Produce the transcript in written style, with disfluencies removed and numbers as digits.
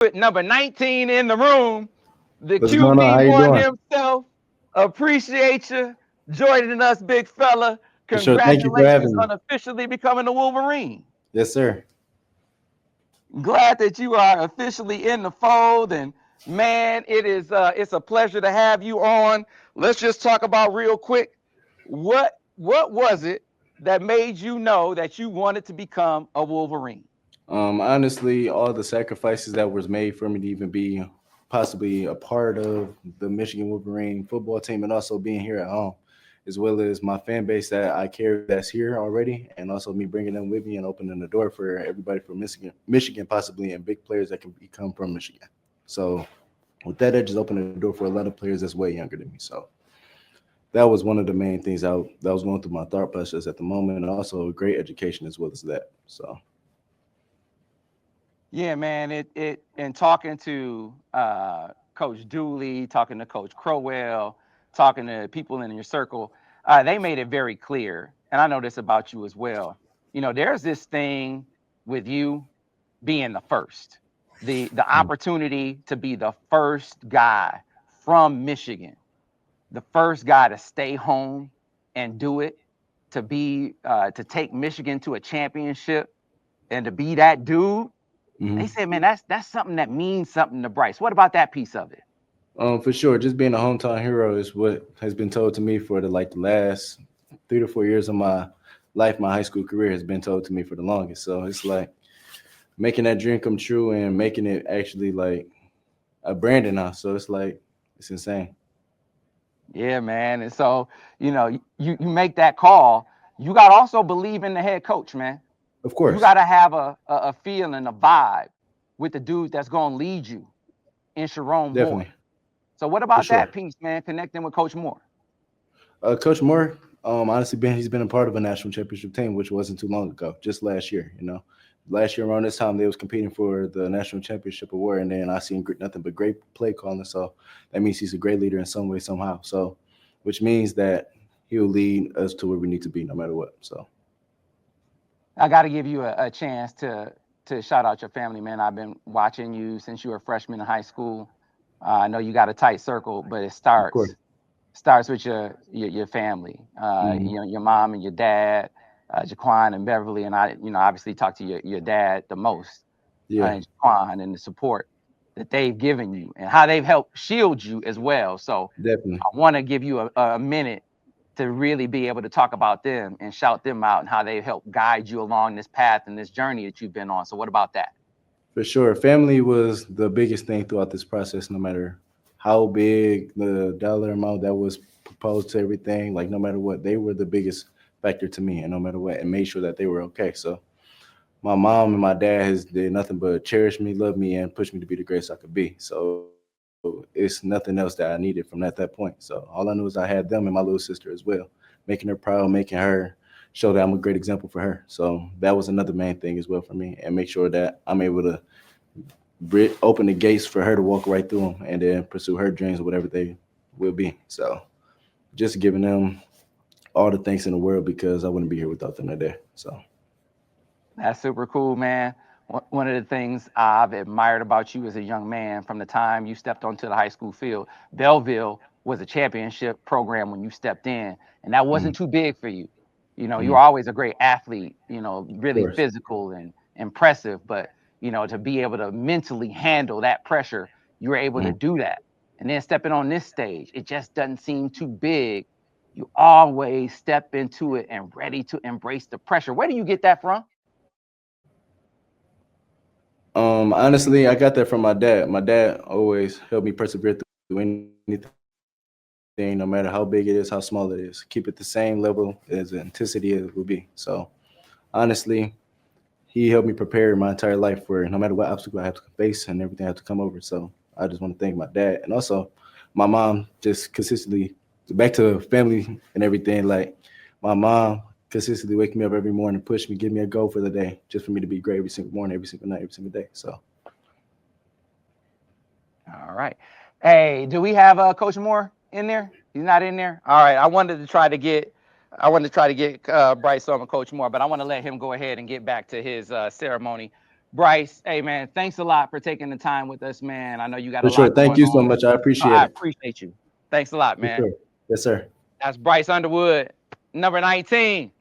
With number 19 in the room, the What's going on? QB How you one doing? himself. Appreciate you joining us, big fella. For sure. Thank you for Congratulations having me. on officially becoming a Wolverine. Yes, sir. Glad that you are officially in the fold, and man, it's a pleasure to have you on. Let's just talk about real quick. What was it that made you know that you wanted to become a Wolverine? Honestly, all the sacrifices that was made for me to even be possibly a part of the Michigan Wolverine football team, and also being here at home, as well as my fan base that I carry that's here already, and also me bringing them with me and opening the door for everybody from Michigan possibly, and big players that can become from Michigan. So with that, it just opened the door for a lot of players that's way younger than me. So that was one of the main things that was going through my thought process at the moment, and also a great education as well as that. So Yeah, man. It and talking to Coach Dooley, talking to Coach Crowell, talking to people in your circle, they made it very clear. And I know this about you as well. There's this thing with you being the first, the opportunity to be the first guy from Michigan, the first guy to stay home and do it, to take Michigan to a championship, and to be that dude. They mhm. said, man, that's something that means something to Bryce. What about that piece of it? For sure, just being a hometown hero is what has been told to me for the last 3 to 4 years of my life. My high school career has been told to me for the longest. So it's like making that dream come true and making it actually like a branding now. So it's like it's insane. Yeah, man. And so, you make that call. You got to also believe in the head coach, man. Of You course, got to have a feeling, a vibe with the dude that's going to lead you in Sharon Moore. definitely So, what for about sure. that piece, man? Connecting with Coach Moore. Coach Moore, honestly, he's been a part of a national championship team, which wasn't too long ago, just last year. Last year around this time they was competing for the national championship award, and then I seen nothing but great play calling. So that means he's a great leader in some way, somehow. So, which means that he'll lead us to where we need to be, no matter what. So, I got to give you a chance to shout out your family, man. I've been watching you since you were a freshman in high school. I know you got a tight circle, but it of course, starts with your family, hmm your mom and your dad, Jaquan and Beverly, and I, obviously talk to your dad the most, yeah, and Jaquan, and the support that they've given you and how they've helped shield you as well. So definitely. I want to give you a minute to really be able to talk about them and shout them out and how they help guide you along this path and this journey that you've been on. So what about that? For sure. Family was the biggest thing throughout this process, no matter how big the dollar amount that was proposed to everything, like no matter what, they were the biggest factor to me, and no matter what, and made sure that they were okay. So my mom and my dad has did nothing but cherish me, love me, and push me to be the greatest I could be. So it's nothing else that I needed from at that point. So all I knew is I had them and my little sister as well, making her proud, making her show that I'm a great example for her. So that was another main thing as well for me, and make sure that I'm able to open the gates for her to walk right through them and then pursue her dreams, whatever they will be. So just giving them all the thanks in the world because I wouldn't be here without them today. So That's super cool, man. One of the things I've admired about you as a young man from the time you stepped onto the high school field, Belleville was a championship program when you stepped in, and that mhm, wasn't too big for you. You were mhm, always a great athlete, of really course, physical and impressive, but to be able to mentally handle that pressure, you were able to mhm. do that. And then stepping on this stage, it just doesn't seem too big. You always step into it and ready to embrace the pressure. Where do you get that from? Honestly, I got that from my dad. My dad always helped me persevere through anything, no matter how big it is, how small it is. Keep it the same level as the intensity as it will be. So honestly, he helped me prepare my entire life for no matter what obstacle I have to face and everything I have to come over. So I just want to thank my dad and also my mom, just consistently back to family and everything. Like my mom consistently wake me up every morning, push me, give me a goal for the day, just for me to be great every single morning, every single night, every single day. So All right. Hey, do we have Coach Moore in there? He's not in there. All right. I wanted to try to get Bryce on with Coach Moore, but I want to let him go ahead and get back to his ceremony Bryce, hey man, thanks a lot for taking the time with us, man. I know you got For a sure. lot Thank going you so on. much. I appreciate I it. appreciate you. Thanks a lot, For man. sure. Yes, sir. That's Bryce Underwood, number 19.